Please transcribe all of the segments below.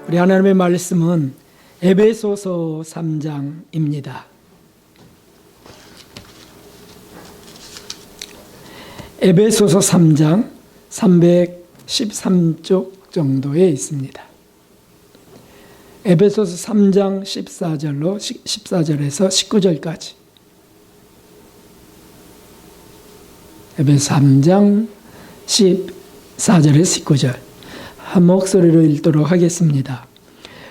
우리 하나님의 말씀은 에베소서 3장입니다. 에베소서 3장 313쪽 정도에 있습니다. 에베소서 3장 14절에서 19절까지. 에베소 3장 14절에서 19절. 한 목소리로 읽도록 하겠습니다.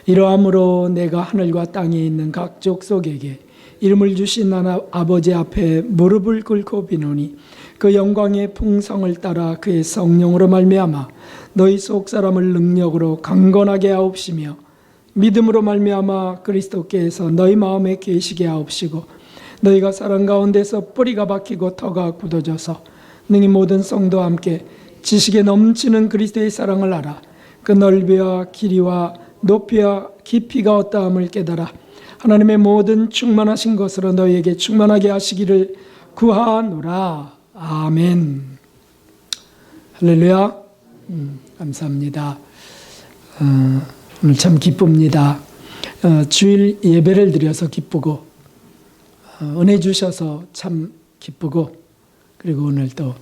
이러함으로 내가 하늘과 땅에 있는 각 족속에게 이름을 주신 아버지 앞에 무릎을 꿇고 비노니 그 영광의 풍성을 따라 그의 성령으로 말미암아 너희 속 사람을 능력으로 강건하게 하옵시며 믿음으로 말미암아 그리스도께서 너희 마음에 계시게 하옵시고 너희가 사랑 가운데서 뿌리가 박히고 터가 굳어져서 능히 모든 성도와 함께 지식에 넘치는 그리스도의 사랑을 알아 그 넓이와 길이와 높이와 깊이가 어떠함을 깨달아 하나님의 모든 충만하신 것으로 너희에게 충만하게 하시기를 구하노라. 아멘. 할렐루야. 감사합니다. 오늘 참 기쁩니다. 주일 예배를 드려서 기쁘고 은혜 주셔서 참 기쁘고 그리고 오늘 또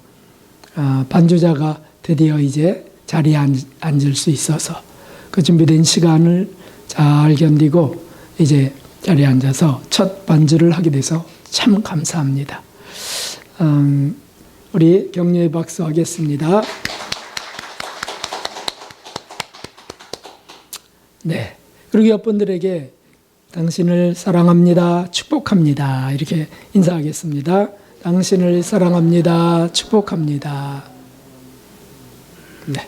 반주자가 드디어 이제 자리에 앉을 수 있어서 그 준비된 시간을 잘 견디고 이제 자리에 앉아서 첫 반주를 하게 돼서 참 감사합니다. 우리 격려의 박수 하겠습니다. 네. 그리고 옆분들에게 당신을 사랑합니다. 축복합니다. 이렇게 인사하겠습니다. 당신을 사랑합니다. 축복합니다. 네.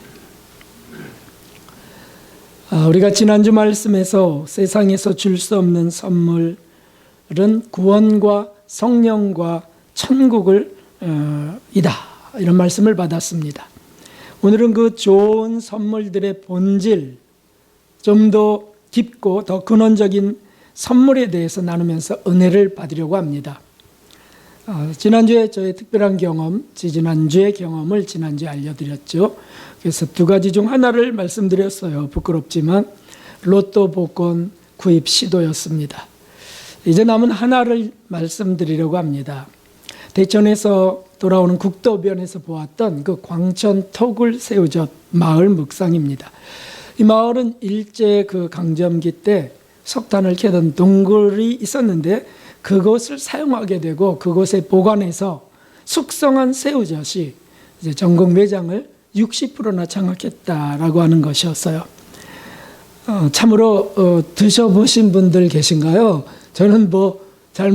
우리가 지난주 말씀에서 세상에서 줄 수 없는 선물은 구원과 성령과 천국을 이다 이런 말씀을 받았습니다. 오늘은 그 좋은 선물들의 본질, 좀 더 깊고 더 근원적인 선물에 대해서 나누면서 은혜를 받으려고 합니다. 지난주에 저의 특별한 경험, 지지난주의 경험을 지난주에 알려드렸죠. 그래서 두 가지 중 하나를 말씀드렸어요. 부끄럽지만 로또 복권 구입 시도였습니다. 이제 남은 하나를 말씀드리려고 합니다. 대천에서 돌아오는 국도변에서 보았던 그 광천 토굴 새우젓 마을 묵상입니다. 이 마을은 일제 그 강점기 때 석탄을 캐던 동굴이 있었는데 그것을 사용하게 되고 그곳에 보관해서 숙성한 새우젓이 이제 전국 매장을 60%나 장악했다라고 하는 것이었어요. 참으로 드셔보신 분들 계신가요? 저는 잘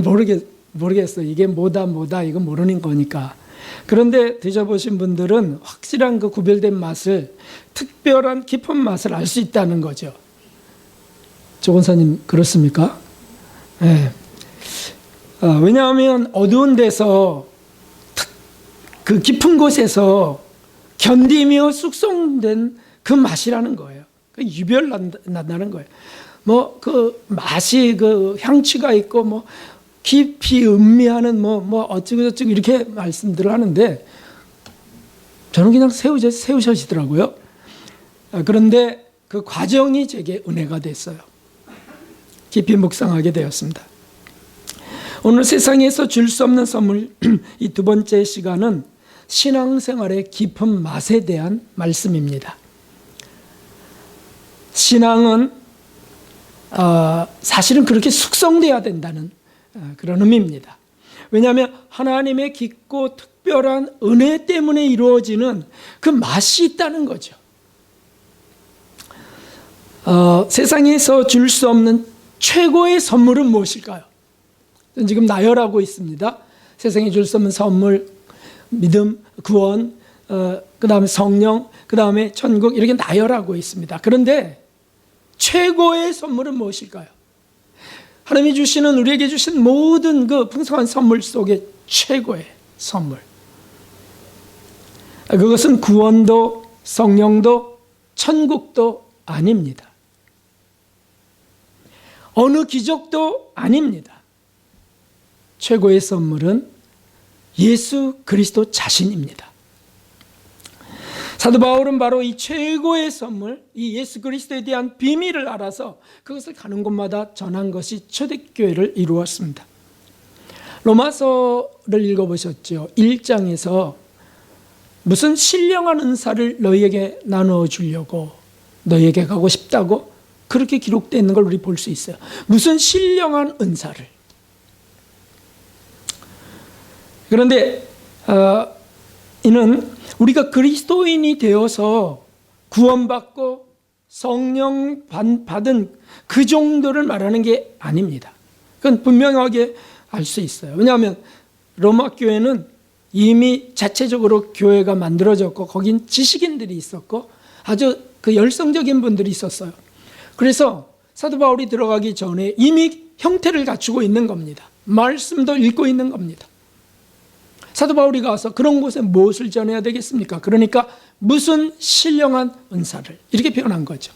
모르겠어요. 이게 뭐다 이거 모르는 거니까. 그런데 드셔보신 분들은 확실한 그 구별된 맛을, 특별한 깊은 맛을 알 수 있다는 거죠. 조 권사님 그렇습니까? 네. 왜냐하면 어두운 데서 그 깊은 곳에서 견디며 숙성된 그 맛이라는 거예요. 그 유별난다는 거예요. 그 맛이 그 향취가 있고 깊이 음미하는 어쩌고저쩌고 이렇게 말씀들을 하는데 저는 그냥 새우젓이더라고요. 그런데 그 과정이 제게 은혜가 됐어요. 깊이 묵상하게 되었습니다. 오늘 세상에서 줄 수 없는 선물 이 두 번째 시간은 신앙생활의 깊은 맛에 대한 말씀입니다. 신앙은 사실은 그렇게 숙성돼야 된다는 그런 의미입니다. 왜냐하면 하나님의 깊고 특별한 은혜 때문에 이루어지는 그 맛이 있다는 거죠. 세상에서 줄 수 없는 최고의 선물은 무엇일까요? 지금 나열하고 있습니다. 세상에 줄 수 없는 선물, 믿음, 구원, 그 다음에 성령, 그 다음에 천국 이렇게 나열하고 있습니다. 그런데 최고의 선물은 무엇일까요? 하나님이 주시는 우리에게 주신 모든 그 풍성한 선물 속에 최고의 선물. 그것은 구원도 성령도 천국도 아닙니다. 어느 기적도 아닙니다. 최고의 선물은 예수 그리스도 자신입니다. 사도 바울은 바로 이 최고의 선물, 이 예수 그리스도에 대한 비밀을 알아서 그것을 가는 곳마다 전한 것이 초대교회를 이루었습니다. 로마서를 읽어보셨죠? 1장에서 무슨 신령한 은사를 너희에게 나누어 주려고 너희에게 가고 싶다고 그렇게 기록되어 있는 걸 우리 볼 수 있어요. 무슨 신령한 은사를. 그런데 이는 우리가 그리스도인이 되어서 구원받고 성령 받은 그 정도를 말하는 게 아닙니다. 그건 분명하게 알 수 있어요. 왜냐하면 로마 교회는 이미 자체적으로 교회가 만들어졌고 거긴 지식인들이 있었고 아주 그 열성적인 분들이 있었어요. 그래서 사도 바울이 들어가기 전에 이미 형태를 갖추고 있는 겁니다. 말씀도 읽고 있는 겁니다. 사도 바울이 가서 그런 곳에 무엇을 전해야 되겠습니까? 그러니까 무슨 신령한 은사를 이렇게 표현한 거죠.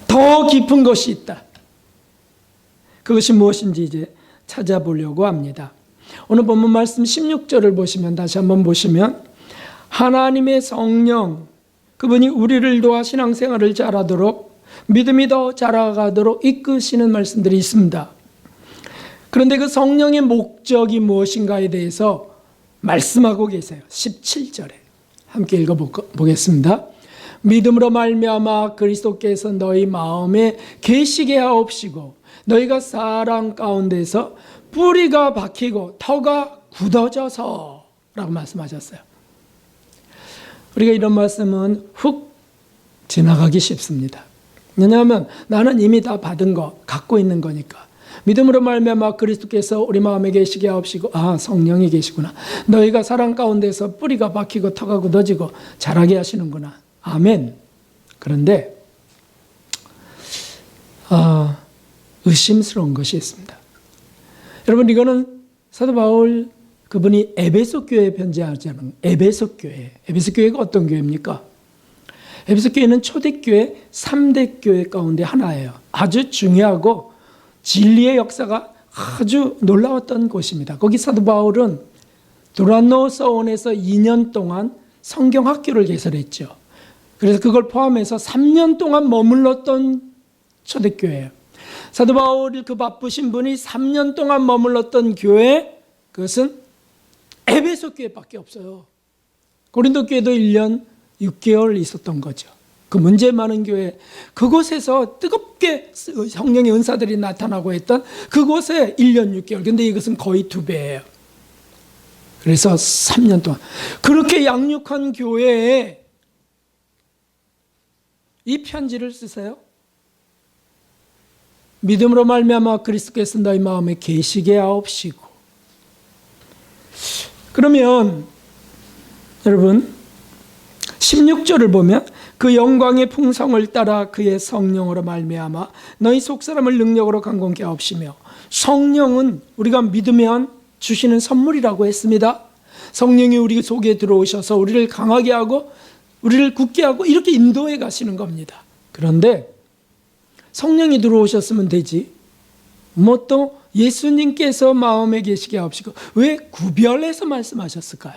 더 깊은 것이 있다. 그것이 무엇인지 이제 찾아보려고 합니다. 오늘 본문 말씀 16절을 보시면 다시 한번 보시면 하나님의 성령 그분이 우리를 도와 신앙생활을 잘하도록 믿음이 더 자라가도록 이끄시는 말씀들이 있습니다. 그런데 그 성령의 목적이 무엇인가에 대해서 말씀하고 계세요. 17절에 함께 읽어보겠습니다. 믿음으로 말미암아 그리스도께서 너희 마음에 계시게 하옵시고 너희가 사랑 가운데서 뿌리가 박히고 터가 굳어져서 라고 말씀하셨어요. 우리가 이런 말씀은 훅 지나가기 쉽습니다. 왜냐하면 나는 이미 다 받은 거 갖고 있는 거니까. 믿음으로 말미암아 그리스도께서 우리 마음에 계시게 하옵시고 성령이 계시구나. 너희가 사랑 가운데서 뿌리가 박히고 터가 굳어지고 자라게 하시는구나. 아멘. 그런데 의심스러운 것이 있습니다. 여러분 이거는 사도 바울 그분이 에베소 교회에 편지하자는 에베소 교회가 어떤 교회입니까? 에베소 교회는 초대교회 3대 교회 가운데 하나예요. 아주 중요하고 진리의 역사가 아주 놀라웠던 곳입니다. 거기 사도 바울은 두란노 서원에서 2년 동안 성경학교를 개설했죠. 그래서 그걸 포함해서 3년 동안 머물렀던 초대교회예요. 사도 바울 그 바쁘신 분이 3년 동안 머물렀던 교회, 그것은 에베소 교회밖에 없어요. 고린도 교회도 1년 6개월 있었던 거죠. 그 문제 많은 교회, 그곳에서 뜨겁게 성령의 은사들이 나타나고 했던 그곳에 1년 6개월. 근데 이것은 거의 2배예요. 그래서 3년 동안 그렇게 양육한 교회에 이 편지를 쓰세요. 믿음으로 말미암아 그리스도께서 너희 마음에 계시게 하옵시고. 그러면 여러분 16절을 보면 그 영광의 풍성을 따라 그의 성령으로 말미암아 너희 속사람을 능력으로 강건케 하옵시며. 성령은 우리가 믿으면 주시는 선물이라고 했습니다. 성령이 우리 속에 들어오셔서 우리를 강하게 하고 우리를 굳게 하고 이렇게 인도해 가시는 겁니다. 그런데 성령이 들어오셨으면 되지 뭐 또 예수님께서 마음에 계시게 하옵시고 왜 구별해서 말씀하셨을까요?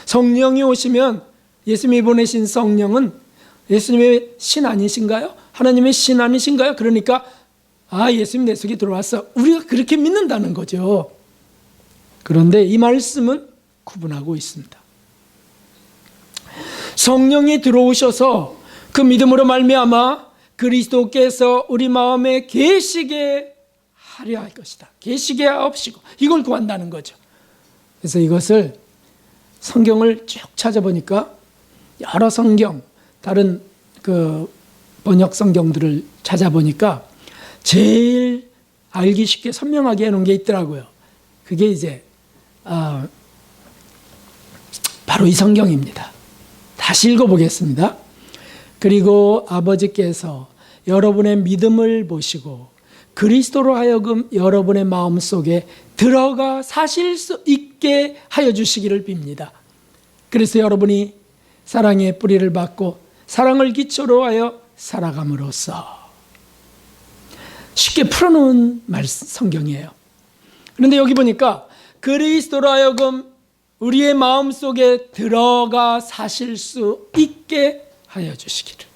성령이 오시면 예수님이 보내신 성령은 예수님의 신 아니신가요? 하나님의 신 아니신가요? 그러니까 예수님 내 속에 들어왔어. 우리가 그렇게 믿는다는 거죠. 그런데 이 말씀은 구분하고 있습니다. 성령이 들어오셔서 그 믿음으로 말미암아 그리스도께서 우리 마음에 계시게 하려 할 것이다. 계시게 하옵시고 이걸 구한다는 거죠. 그래서 이것을 성경을 쭉 찾아보니까 여러 성경, 다른 그 번역 성경들을 찾아보니까 제일 알기 쉽게 선명하게 해놓은 게 있더라고요. 그게 이제 바로 이 성경입니다. 다시 읽어보겠습니다. 그리고 아버지께서 여러분의 믿음을 보시고 그리스도로 하여금 여러분의 마음속에 들어가 사실 수 있게 하여 주시기를 빕니다. 그래서 여러분이 사랑의 뿌리를 받고 사랑을 기초로 하여 살아감으로써. 쉽게 풀어놓은 성경이에요. 그런데 여기 보니까 그리스도로 하여금 우리의 마음속에 들어가 사실 수 있게 하여 주시기를.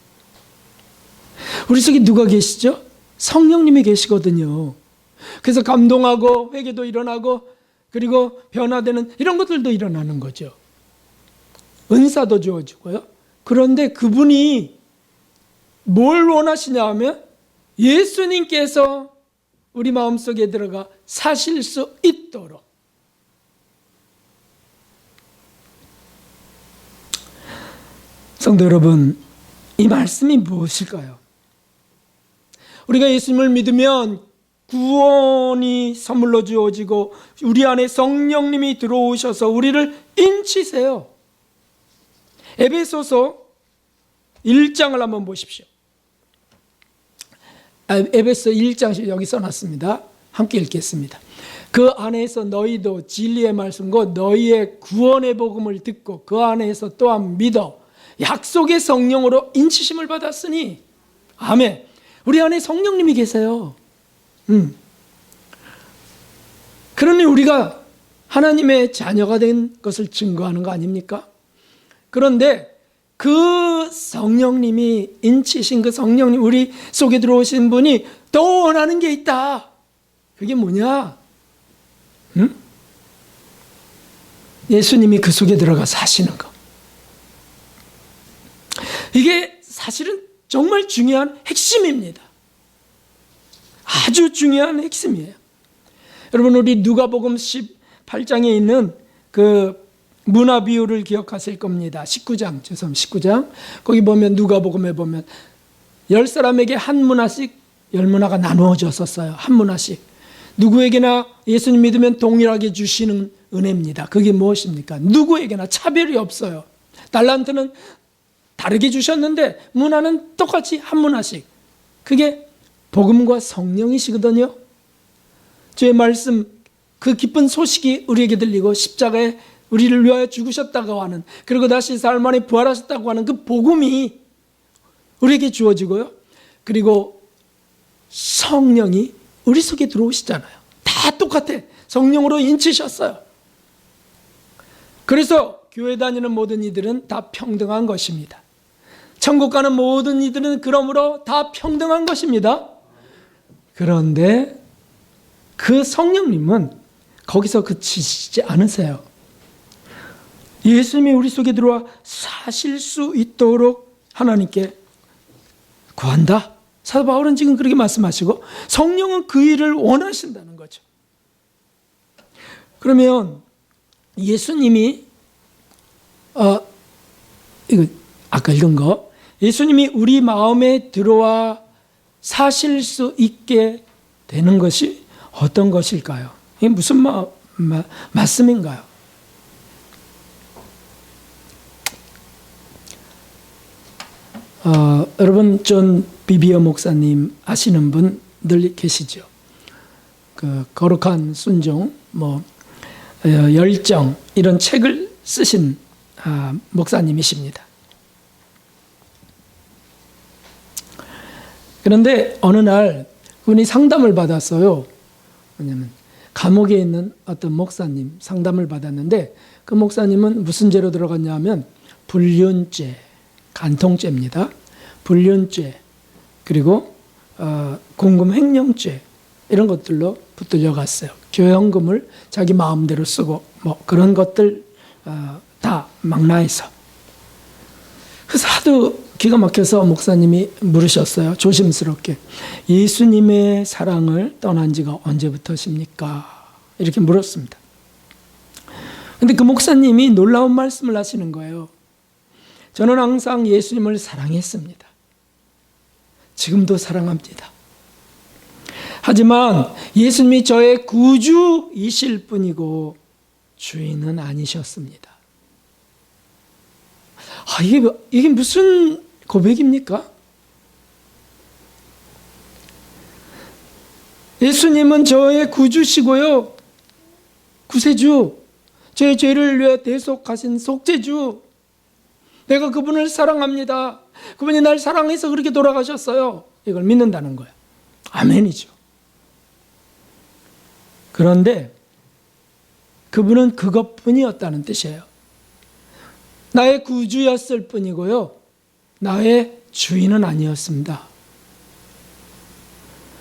우리 속에 누가 계시죠? 성령님이 계시거든요. 그래서 감동하고 회개도 일어나고 그리고 변화되는 이런 것들도 일어나는 거죠. 은사도 주어지고요. 그런데 그분이 뭘 원하시냐 하면 예수님께서 우리 마음속에 들어가 사실 수 있도록. 성도 여러분, 이 말씀이 무엇일까요? 우리가 예수님을 믿으면 구원이 선물로 주어지고 우리 안에 성령님이 들어오셔서 우리를 인치세요. 에베소서 1장을 한번 보십시오. 에베소 1장 여기 써놨습니다. 함께 읽겠습니다. 그 안에서 너희도 진리의 말씀과 너희의 구원의 복음을 듣고 그 안에서 또한 믿어 약속의 성령으로 인치심을 받았으니. 아멘. 우리 안에 성령님이 계세요. 그러니 우리가 하나님의 자녀가 된 것을 증거하는 거 아닙니까? 그런데 그 성령님이 인치신 그 성령님, 우리 속에 들어오신 분이 더 원하는 게 있다. 그게 뭐냐? 예수님이 그 속에 들어가 사시는 거. 이게 사실은 정말 중요한 핵심입니다. 아주 중요한 핵심이에요. 여러분, 우리 누가복음 18장에 있는 그 문화 비유를 기억하실 겁니다. 19장. 거기 보면 누가복음에 보면 10사람에게 한 문화씩 10문화가 나누어졌었어요. 한 문화씩. 누구에게나 예수님 믿으면 동일하게 주시는 은혜입니다. 그게 무엇입니까? 누구에게나 차별이 없어요. 달란트는 다르게 주셨는데 문화는 똑같이 한 문화씩. 그게 복음과 성령이시거든요. 주의 말씀, 그 기쁜 소식이 우리에게 들리고 십자가에 우리를 위하여 죽으셨다고 하는, 그리고 다시 사흘 만에 부활하셨다고 하는 그 복음이 우리에게 주어지고요. 그리고 성령이 우리 속에 들어오시잖아요. 다 똑같아. 성령으로 인치셨어요. 그래서 교회 다니는 모든 이들은 다 평등한 것입니다. 천국 가는 모든 이들은 그러므로 다 평등한 것입니다. 그런데 그 성령님은 거기서 그치지 않으세요. 예수님이 우리 속에 들어와 사실 수 있도록 하나님께 구한다. 사도 바울은 지금 그렇게 말씀하시고 성령은 그 일을 원하신다는 거죠. 그러면 예수님이 이거 아까 읽은 거, 예수님이 우리 마음에 들어와 사실 수 있게 되는 것이 어떤 것일까요? 이게 무슨 말씀인가요? 여러분, 존 비비어 목사님 아시는 분들 계시죠? 그 거룩한 순종, 열정 이런 책을 쓰신 목사님이십니다. 그런데 어느 날 그분이 상담을 받았어요. 왜냐하면 감옥에 있는 어떤 목사님 상담을 받았는데 그 목사님은 무슨 죄로 들어갔냐 하면 불륜죄, 간통죄입니다. 불륜죄, 그리고 공금횡령죄 이런 것들로 붙들려 갔어요. 교연금을 자기 마음대로 쓰고 그런 것들 다 망라해서. 그래서 하도 기가 막혀서 목사님이 물으셨어요. 조심스럽게. 예수님의 사랑을 떠난 지가 언제부터십니까? 이렇게 물었습니다. 그런데 그 목사님이 놀라운 말씀을 하시는 거예요. 저는 항상 예수님을 사랑했습니다. 지금도 사랑합니다. 하지만 예수님이 저의 구주이실 뿐이고 주인은 아니셨습니다. 이게 무슨 고백입니까? 예수님은 저의 구주시고요, 구세주, 제 죄를 위해 대속하신 속죄주. 내가 그분을 사랑합니다. 그분이 날 사랑해서 그렇게 돌아가셨어요. 이걸 믿는다는 거예요. 아멘이죠. 그런데 그분은 그것뿐이었다는 뜻이에요. 나의 구주였을 뿐이고요, 나의 주인은 아니었습니다.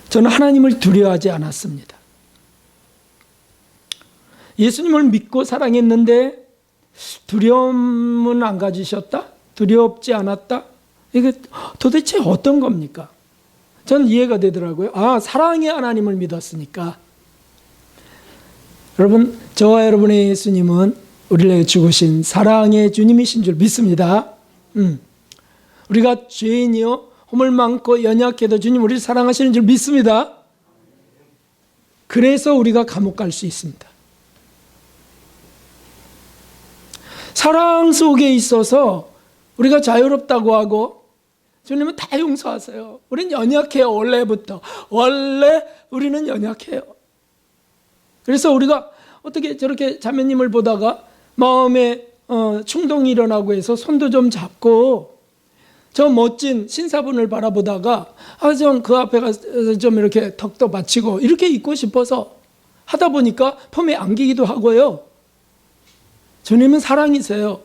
저는 하나님을 두려워하지 않았습니다. 예수님을 믿고 사랑했는데 두려움은 안 가지셨다? 두렵지 않았다? 이게 도대체 어떤 겁니까? 저는 이해가 되더라고요. 사랑의 하나님을 믿었으니까. 여러분, 저와 여러분의 예수님은 우리를 위해 죽으신 사랑의 주님이신 줄 믿습니다. 우리가 죄인이요 허물 많고 연약해도 주님 우리를 사랑하시는 줄 믿습니다. 그래서 우리가 감옥 갈 수 있습니다. 사랑 속에 있어서 우리가 자유롭다고 하고 주님은 다 용서하세요. 우리는 연약해요. 원래부터. 원래 우리는 연약해요. 그래서 우리가 어떻게 저렇게 자매님을 보다가 마음에 충동이 일어나고 해서 손도 좀 잡고 저 멋진 신사분을 바라보다가 좀 그 앞에 가서 좀 이렇게 턱도 받치고 이렇게 있고 싶어서 하다 보니까 폼에 안기기도 하고요. 주님은 사랑이세요.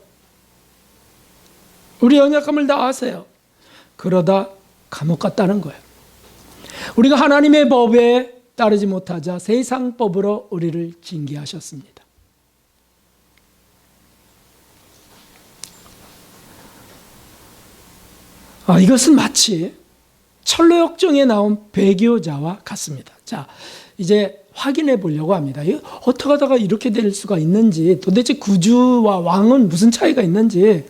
우리 연약함을 다 아세요. 그러다 감옥 갔다는 거예요. 우리가 하나님의 법에 따르지 못하자 세상 법으로 우리를 징계하셨습니다. 이것은 마치 철로역정에 나온 배교자와 같습니다. 자, 이제 확인해 보려고 합니다. 어떻게 하다가 이렇게 될 수가 있는지, 도대체 구주와 왕은 무슨 차이가 있는지.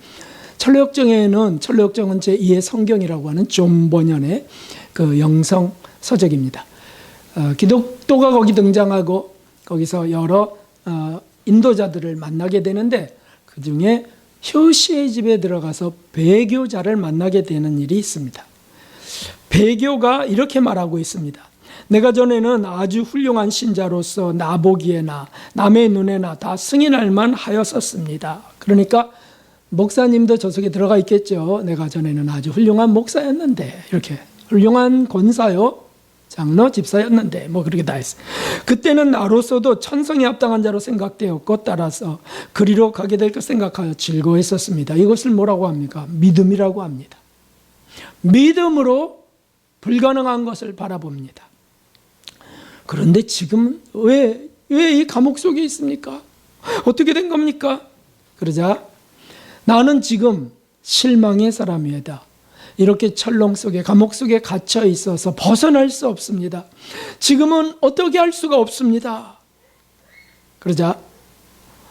철로역정은 제2의 성경이라고 하는 존 버년의 그 영성 서적입니다. 기독교가 거기 등장하고 거기서 여러 인도자들을 만나게 되는데 그 중에 효시의 집에 들어가서 배교자를 만나게 되는 일이 있습니다. 배교가 이렇게 말하고 있습니다. 내가 전에는 아주 훌륭한 신자로서 나보기에나 남의 눈에나 다 승인할 만하였었습니다. 그러니까 목사님도 저 속에 들어가 있겠죠. 내가 전에는 아주 훌륭한 목사였는데, 이렇게 훌륭한 권사요, 장로, 집사였는데 뭐 그렇게 다 했어요. 그때는 나로서도 천성에 합당한 자로 생각되었고 따라서 그리로 가게 될 것 생각하여 즐거워했었습니다. 이것을 뭐라고 합니까? 믿음이라고 합니다. 믿음으로 불가능한 것을 바라봅니다. 그런데 지금 왜 이 감옥 속에 있습니까? 어떻게 된 겁니까? 그러자 나는 지금 실망의 사람이다. 이렇게 철렁 속에, 감옥 속에 갇혀 있어서 벗어날 수 없습니다. 지금은 어떻게 할 수가 없습니다. 그러자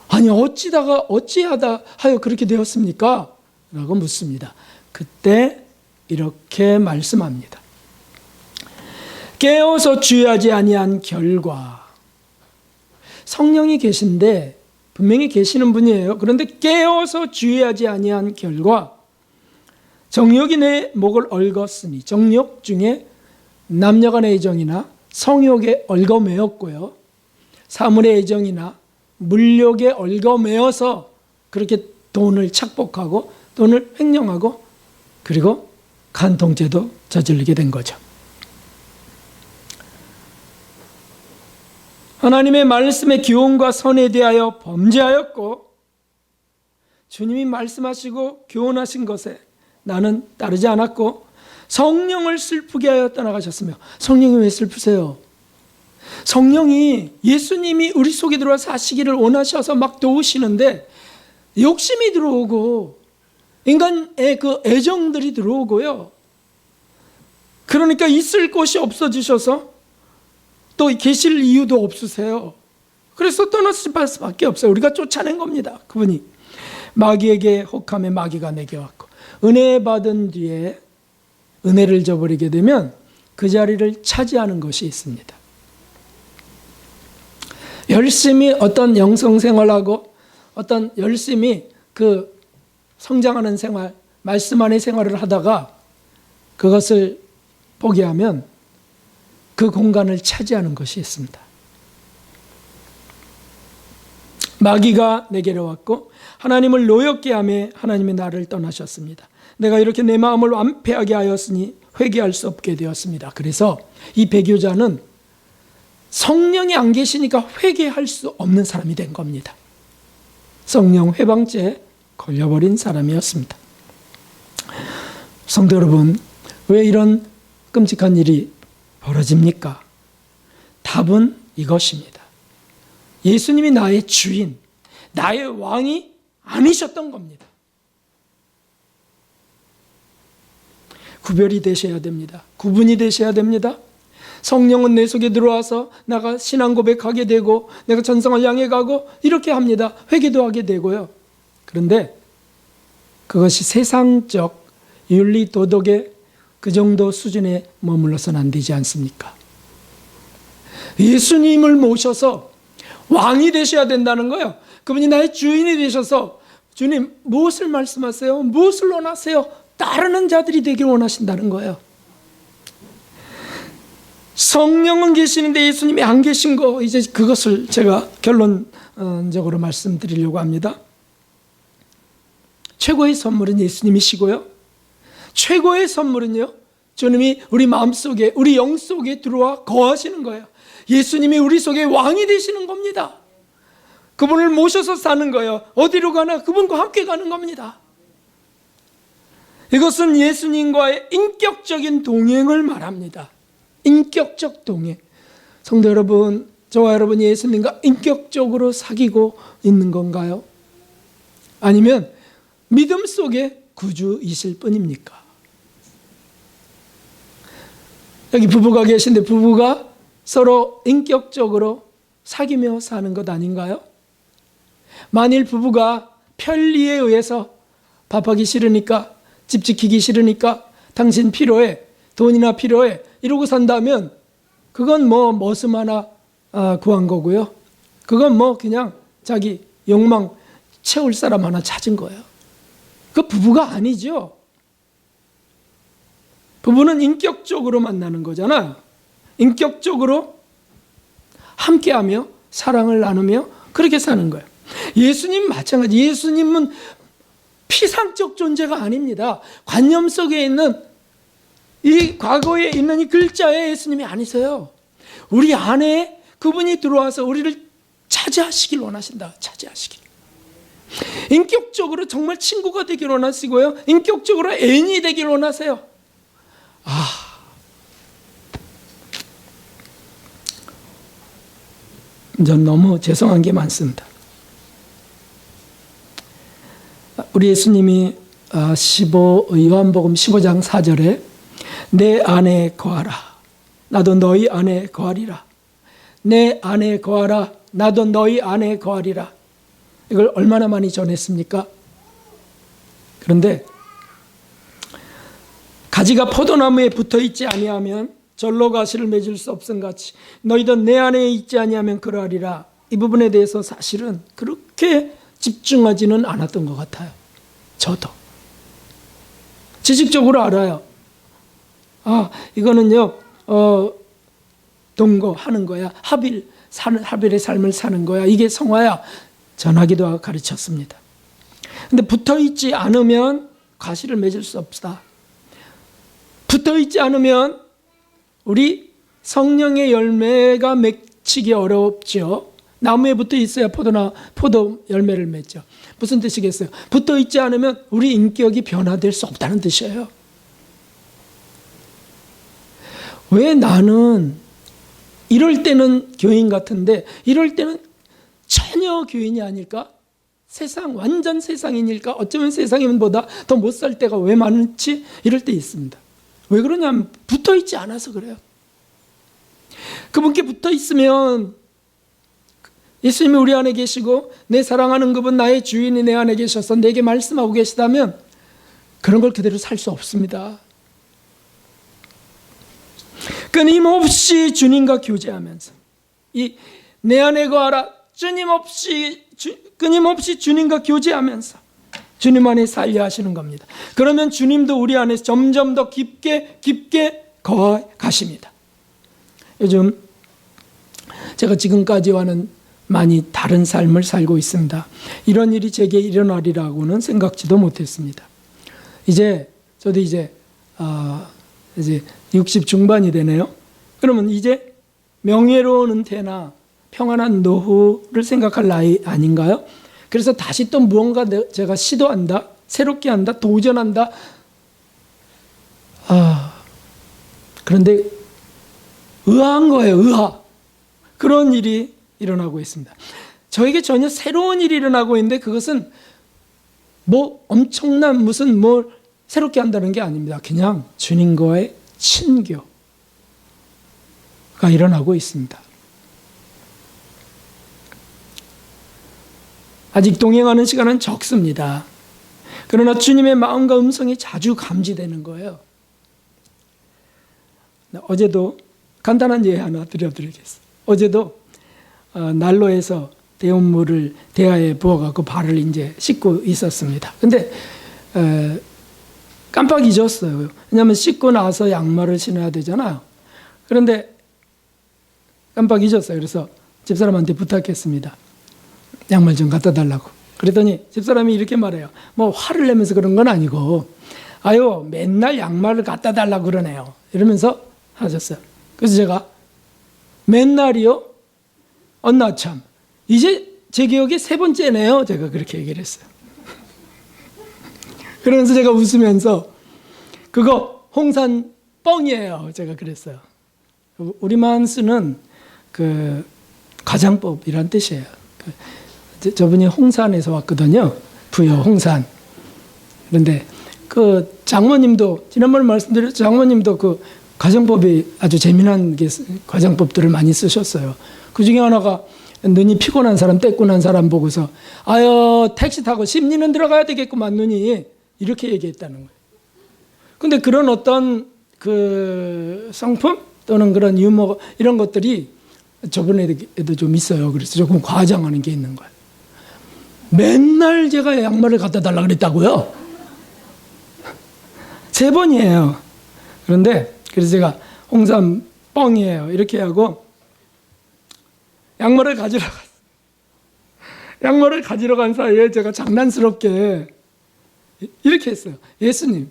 어찌하다 하여 그렇게 되었습니까? 라고 묻습니다. 그때 이렇게 말씀합니다. 깨어서 주의하지 아니한 결과. 성령이 계신데 분명히 계시는 분이에요. 그런데 깨어서 주의하지 아니한 결과 정욕이 내 목을 얽었으니, 정욕 중에 남녀간의 애정이나 성욕에 얽어매었고요, 사물의 애정이나 물욕에 얽어매어서 그렇게 돈을 착복하고 돈을 횡령하고 그리고 간통죄도 저지르게 된 거죠. 하나님의 말씀의 교훈과 선에 대하여 범죄하였고, 주님이 말씀하시고 교훈하신 것에 나는 따르지 않았고 성령을 슬프게 하여 떠나가셨으며. 성령이 왜 슬프세요? 성령이, 예수님이 우리 속에 들어와 사시기를 원하셔서 막 도우시는데 욕심이 들어오고 인간의 그 애정들이 들어오고요, 그러니까 있을 곳이 없어지셔서 또 계실 이유도 없으세요. 그래서 떠나실 수밖에 없어요. 우리가 쫓아낸 겁니다. 그분이 마귀에게 혹함에 마귀가 내게 왔고, 은혜 받은 뒤에 은혜를 저버리게 되면 그 자리를 차지하는 것이 있습니다. 열심히 어떤 영성생활하고 어떤 열심히 그 성장하는 생활, 말씀 안의 생활을 하다가 그것을 포기하면 그 공간을 차지하는 것이 있습니다. 마귀가 내게로 왔고 하나님을 노엽게 하며 하나님이 나를 떠나셨습니다. 내가 이렇게 내 마음을 완패하게 하였으니 회개할 수 없게 되었습니다. 그래서 이 배교자는 성령이 안 계시니까 회개할 수 없는 사람이 된 겁니다. 성령 회방죄에 걸려버린 사람이었습니다. 성도 여러분, 왜 이런 끔찍한 일이 벌어집니까? 답은 이것입니다. 예수님이 나의 주인, 나의 왕이 아니셨던 겁니다. 구별이 되셔야 됩니다. 구분이 되셔야 됩니다. 성령은 내 속에 들어와서 내가 신앙 고백하게 되고 내가 전성을 향해 가고 이렇게 합니다. 회개도 하게 되고요. 그런데 그것이 세상적 윤리 도덕의 그 정도 수준에 머물러서는 안 되지 않습니까? 예수님을 모셔서 왕이 되셔야 된다는 거예요. 그분이 나의 주인이 되셔서 주님 무엇을 말씀하세요? 무엇을 원하세요? 따르는 자들이 되길 원하신다는 거예요. 성령은 계시는데 예수님이 안 계신 거, 이제 그것을 제가 결론적으로 말씀드리려고 합니다. 최고의 선물은 예수님이시고요. 최고의 선물은요, 주님이 우리 마음속에, 우리 영 속에 들어와 거하시는 거예요. 예수님이 우리 속에 왕이 되시는 겁니다. 그분을 모셔서 사는 거예요. 어디로 가나 그분과 함께 가는 겁니다. 이것은 예수님과의 인격적인 동행을 말합니다. 인격적 동행. 성도 여러분, 저와 여러분이 예수님과 인격적으로 사귀고 있는 건가요? 아니면 믿음 속에 구주이실 뿐입니까? 여기 부부가 계신데 부부가 서로 인격적으로 사귀며 사는 것 아닌가요? 만일 부부가 편리에 의해서 밥하기 싫으니까, 집 지키기 싫으니까, 당신 필요해, 돈이나 필요해 이러고 산다면 그건 뭐 머슴 하나 구한 거고요. 그건 뭐 그냥 자기 욕망 채울 사람 하나 찾은 거예요. 그 부부가 아니죠. 부부는 인격적으로 만나는 거잖아요. 인격적으로 함께하며 사랑을 나누며 그렇게 사는 거예요. 예수님 마찬가지. 예수님은 피상적 존재가 아닙니다. 관념 속에 있는 이 과거에 있는 이 글자에 예수님이 아니세요. 우리 안에 그분이 들어와서 우리를 차지하시길 원하신다. 차지하시길. 인격적으로 정말 친구가 되길 원하시고요. 인격적으로 애인이 되길 원하세요. 전 너무 죄송한 게 많습니다. 우리 예수님이 요한복음 15장 4절에 내 안에 거하라. 나도 너희 안에 거하리라. 내 안에 거하라. 나도 너희 안에 거하리라. 이걸 얼마나 많이 전했습니까? 그런데 가지가 포도나무에 붙어있지 아니하면 절로 가시를 맺을 수 없음같이 너희도 내 안에 있지 아니하면 그러하리라. 이 부분에 대해서 사실은 그렇게 집중하지는 않았던 것 같아요. 저도 지식적으로 알아요. 이거는요 동거하는 거야. 하빌의 삶을 사는 거야. 이게 성화야. 전하기도 가르쳤습니다. 근데 붙어있지 않으면 가시를 맺을 수 없다. 붙어있지 않으면 우리 성령의 열매가 맺히기 어렵죠. 나무에 붙어 있어야 포도 열매를 맺죠. 무슨 뜻이겠어요? 붙어 있지 않으면 우리 인격이 변화될 수 없다는 뜻이에요. 왜 나는 이럴 때는 교인 같은데 이럴 때는 전혀 교인이 아닐까? 완전 세상인일까? 어쩌면 세상인보다 더 못 살 때가 왜 많지? 이럴 때 있습니다. 왜 그러냐면 붙어 있지 않아서 그래요. 그분께 붙어 있으면 예수님이 우리 안에 계시고 내 사랑하는 그분 나의 주인이 내 안에 계셔서 내게 말씀하고 계시다면 그런 걸 그대로 살 수 없습니다. 끊임없이 주님과 교제하면서 내 안에 거하라. 끊임없이 주님과 교제하면서 주님 안에 살려 하시는 겁니다. 그러면 주님도 우리 안에 점점 더 깊게 거하십니다. 요즘 제가 지금까지와는 많이 다른 삶을 살고 있습니다. 이런 일이 제게 일어나리라고는 생각지도 못했습니다. 저도 이제 60 중반이 되네요. 그러면 이제 명예로운 은퇴나 평안한 노후를 생각할 나이 아닌가요? 그래서 다시 또 무언가 제가 시도한다, 새롭게 한다, 도전한다. 그런데 의아한 거예요, 의아. 그런 일이 일어나고 있습니다. 저에게 전혀 새로운 일이 일어나고 있는데 그것은 뭐 엄청난 무슨 뭘 새롭게 한다는 게 아닙니다. 그냥 주님과의 친교가 일어나고 있습니다. 아직 동행하는 시간은 적습니다. 그러나 주님의 마음과 음성이 자주 감지되는 거예요. 어제도 간단한 예화 하나 드려드리겠습니다. 어제도 난로에서 데운물을 대야에 부어갖고 발을 이제 씻고 있었습니다. 근데 깜빡 잊었어요. 왜냐하면 씻고 나서 양말을 신어야 되잖아요. 그런데 깜빡 잊었어요. 그래서 집사람한테 부탁했습니다. 양말 좀 갖다 달라고. 그랬더니 집사람이 이렇게 말해요. 뭐 화를 내면서 그런 건 아니고, 아유 맨날 양말을 갖다 달라고 그러네요. 이러면서 하셨어요. 그래서 제가 맨날이요? 언나 참, 이제 제 기억에 세 번째네요. 제가 그렇게 얘기를 했어요. 그러면서 제가 웃으면서 그거 홍산 뻥이에요. 제가 그랬어요. 우리만 쓰는 그 가장법이란 뜻이에요. 저분이 홍산에서 왔거든요. 부여 홍산. 그런데 그 장모님도 지난번에 말씀드렸죠. 장모님도 그 가정법이 아주 재미난 가정법들을 많이 쓰셨어요. 그 중에 하나가 눈이 피곤한 사람, 떼꾼한 사람 보고서 아유 택시 타고 심리는 들어가야 되겠구만 눈이, 이렇게 얘기했다는 거예요. 근데 그런 어떤 그 성품 또는 그런 유머 이런 것들이 저번에도 좀 있어요. 그래서 조금 과장하는 게 있는 거예요. 맨날 제가 양말을 갖다 달라 그랬다고요? 3번이에요. 그런데 그래서 제가 홍삼 뻥이에요. 이렇게 하고 양말을 가지러 갔어요. 양말을 가지러 간 사이에 제가 장난스럽게 이렇게 했어요. 예수님,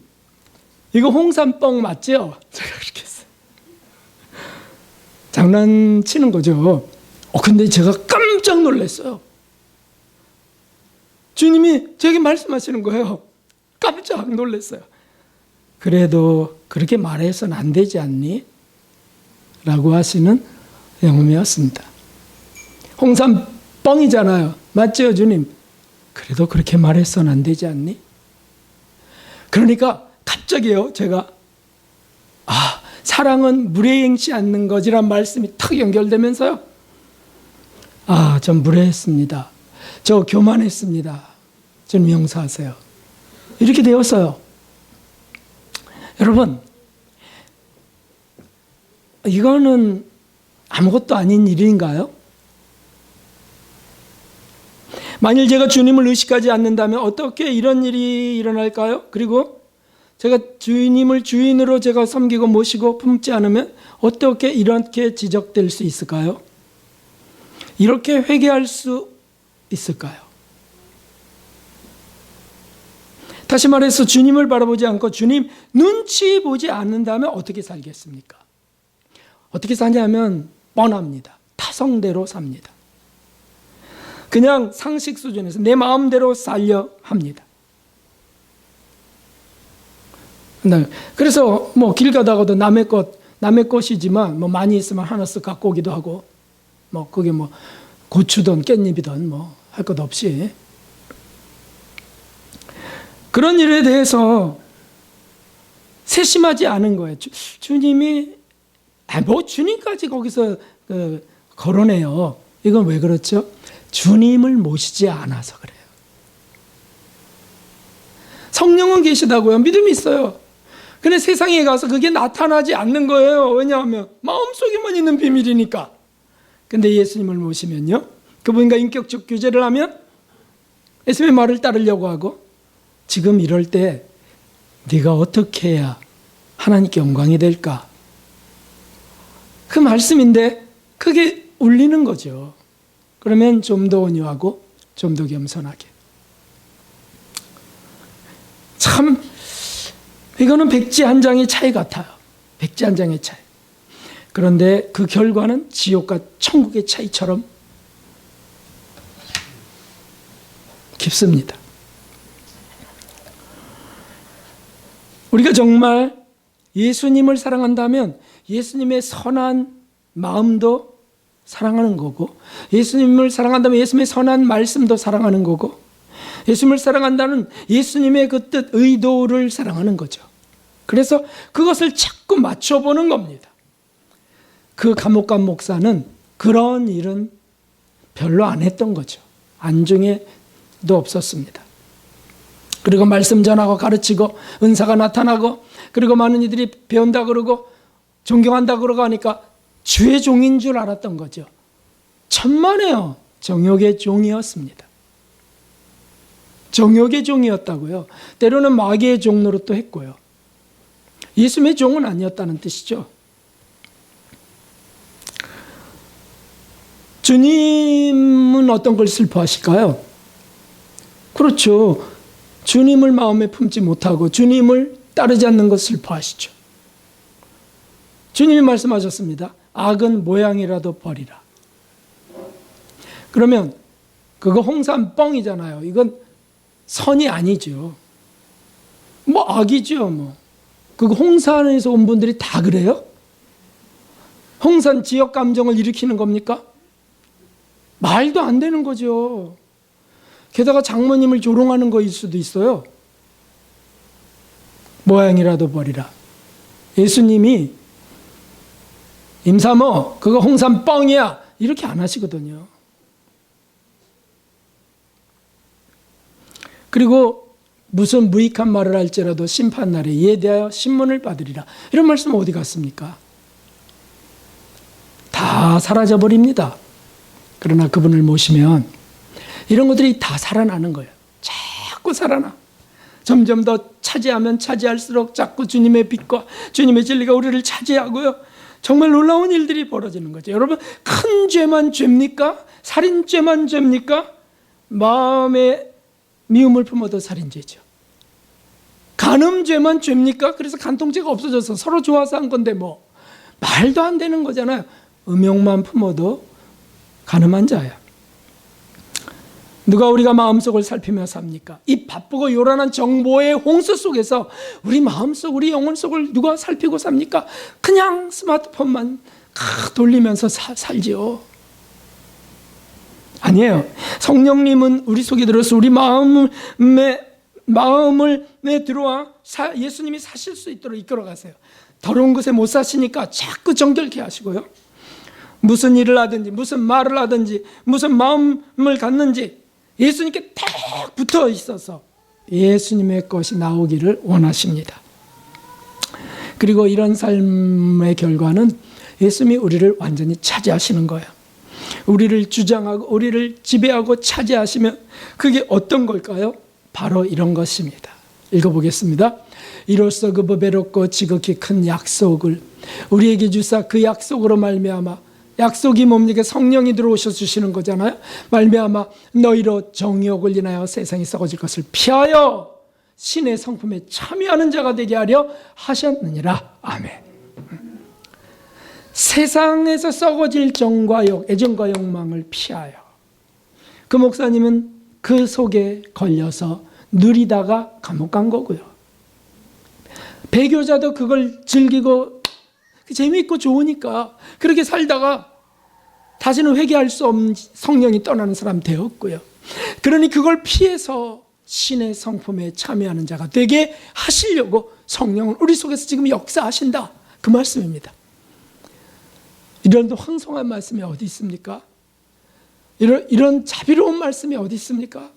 이거 홍삼 뻥 맞죠? 제가 그렇게 했어요. 장난치는 거죠. 근데 제가 깜짝 놀랐어요. 주님이 저에게 말씀하시는 거예요. 깜짝 놀랐어요. 그래도 그렇게 말해서는 안 되지 않니? 라고 하시는 영음이었습니다. 홍삼 뻥이잖아요. 맞죠, 주님? 그래도 그렇게 말해서는 안 되지 않니? 그러니까 갑자기요, 제가 사랑은 무례행치 않는 것이란 말씀이 탁 연결되면서요. 전 무례했습니다. 저 교만했습니다. 주님 용서하세요. 이렇게 되었어요. 여러분, 이거는 아무것도 아닌 일인가요? 만일 제가 주님을 의식하지 않는다면 어떻게 이런 일이 일어날까요? 그리고 제가 주님을 주인으로 제가 섬기고 모시고 품지 않으면 어떻게 이렇게 지적될 수 있을까요? 이렇게 회개할 수 있을까요? 다시 말해서 주님을 바라보지 않고 주님 눈치 보지 않는다면 어떻게 살겠습니까? 어떻게 사냐면 뻔합니다. 타성대로 삽니다. 그냥 상식 수준에서 내 마음대로 살려 합니다. 그래서 뭐 길 가다가도 남의 것이지만 뭐 많이 있으면 하나씩 갖고 오기도 하고, 뭐 그게 뭐 고추든 깻잎이든 뭐 할 것 없이 그런 일에 대해서 세심하지 않은 거예요. 주님이 뭐 주님까지 거기서 거론해요. 이건 왜 그렇죠? 주님을 모시지 않아서 그래요. 성령은 계시다고요. 믿음이 있어요. 근데 세상에 가서 그게 나타나지 않는 거예요. 왜냐하면 마음속에만 있는 비밀이니까. 근데 예수님을 모시면요, 그분과 인격적 교제를 하면 예수님의 말을 따르려고 하고, 지금 이럴 때 네가 어떻게 해야 하나님께 영광이 될까? 그 말씀인데 그게 울리는 거죠. 그러면 좀 더 온유하고 좀 더 겸손하게. 참 이거는 백지 한 장의 차이 같아요. 백지 한 장의 차이. 그런데 그 결과는 지옥과 천국의 차이처럼 깊습니다. 우리가 정말 예수님을 사랑한다면 예수님의 선한 마음도 사랑하는 거고, 예수님을 사랑한다면 예수님의 선한 말씀도 사랑하는 거고, 예수님을 사랑한다는 예수님의 그 뜻, 의도를 사랑하는 거죠. 그래서 그것을 자꾸 맞춰보는 겁니다. 그 감옥간 목사는 그런 일은 별로 안 했던 거죠. 안중에도 없었습니다. 그리고 말씀 전하고 가르치고 은사가 나타나고, 그리고 많은 이들이 배운다 그러고 존경한다 그러고 하니까 주의 종인 줄 알았던 거죠. 천만에요. 정욕의 종이었습니다. 정욕의 종이었다고요. 때로는 마귀의 종 노릇도 했고요. 예수님의 종은 아니었다는 뜻이죠. 주님은 어떤 걸 슬퍼하실까요? 그렇죠. 주님을 마음에 품지 못하고 주님을 따르지 않는 것 슬퍼하시죠. 주님이 말씀하셨습니다. 악은 모양이라도 버리라. 그러면 그거 홍삼 뻥이잖아요. 이건 선이 아니죠. 뭐 악이죠. 뭐 그거 홍산에서 온 분들이 다 그래요? 홍산 지역 감정을 일으키는 겁니까? 말도 안 되는 거죠. 게다가 장모님을 조롱하는 거일 수도 있어요. 모양이라도 버리라. 예수님이 임사모 그거 홍삼 뻥이야 이렇게 안 하시거든요. 그리고 무슨 무익한 말을 할지라도 심판날에 이에 대하여 신문을 받으리라. 이런 말씀 어디 갔습니까? 다 사라져버립니다. 그러나 그분을 모시면 이런 것들이 다 살아나는 거예요. 자꾸 살아나. 점점 더 차지하면 차지할수록 자꾸 주님의 빛과 주님의 진리가 우리를 차지하고요. 정말 놀라운 일들이 벌어지는 거죠. 여러분, 큰 죄만 죄입니까? 살인죄만 죄입니까? 마음에 미움을 품어도 살인죄죠. 간음죄만 죄입니까? 그래서 간통죄가 없어져서 서로 좋아서 한 건데 뭐 말도 안 되는 거잖아요. 음욕만 품어도 간음한 자야. 누가 우리가 마음속을 살피며 삽니까? 이 바쁘고 요란한 정보의 홍수 속에서 우리 마음속, 우리 영혼 속을 누가 살피고 삽니까? 그냥 스마트폰만 돌리면서 살지요. 아니에요. 성령님은 우리 속에 들어서 우리 마음을 들어와 예수님이 사실 수 있도록 이끌어 가세요. 더러운 것에 못 사시니까 자꾸 정결케 하시고요. 무슨 일을 하든지 무슨 말을 하든지 무슨 마음을 갖는지 예수님께 딱 붙어 있어서 예수님의 것이 나오기를 원하십니다. 그리고 이런 삶의 결과는 예수님이 우리를 완전히 차지하시는 거예요. 우리를 주장하고 우리를 지배하고 차지하시면 그게 어떤 걸까요? 바로 이런 것입니다. 읽어보겠습니다. 이로써 그 보배롭고 지극히 큰 약속을 우리에게 주사 그 약속으로 말미암아, 약속이 뭡니까? 성령이 들어오셔 주시는 거잖아요. 말미암아 너희로 정욕을 인하여 세상이 썩어질 것을 피하여 신의 성품에 참여하는 자가 되게 하려 하셨느니라. 아멘. 세상에서 썩어질 정과 욕, 애정과 욕망을 피하여. 그 목사님은 그 속에 걸려서 누리다가 감옥 간 거고요. 배교자도 그걸 즐기고 재미있고 좋으니까 그렇게 살다가 다시는 회개할 수 없는 성령이 떠나는 사람 되었고요. 그러니 그걸 피해서 신의 성품에 참여하는 자가 되게 하시려고 성령은 우리 속에서 지금 역사하신다. 그 말씀입니다. 이런 황송한 말씀이 어디 있습니까? 이런 자비로운 말씀이 어디 있습니까?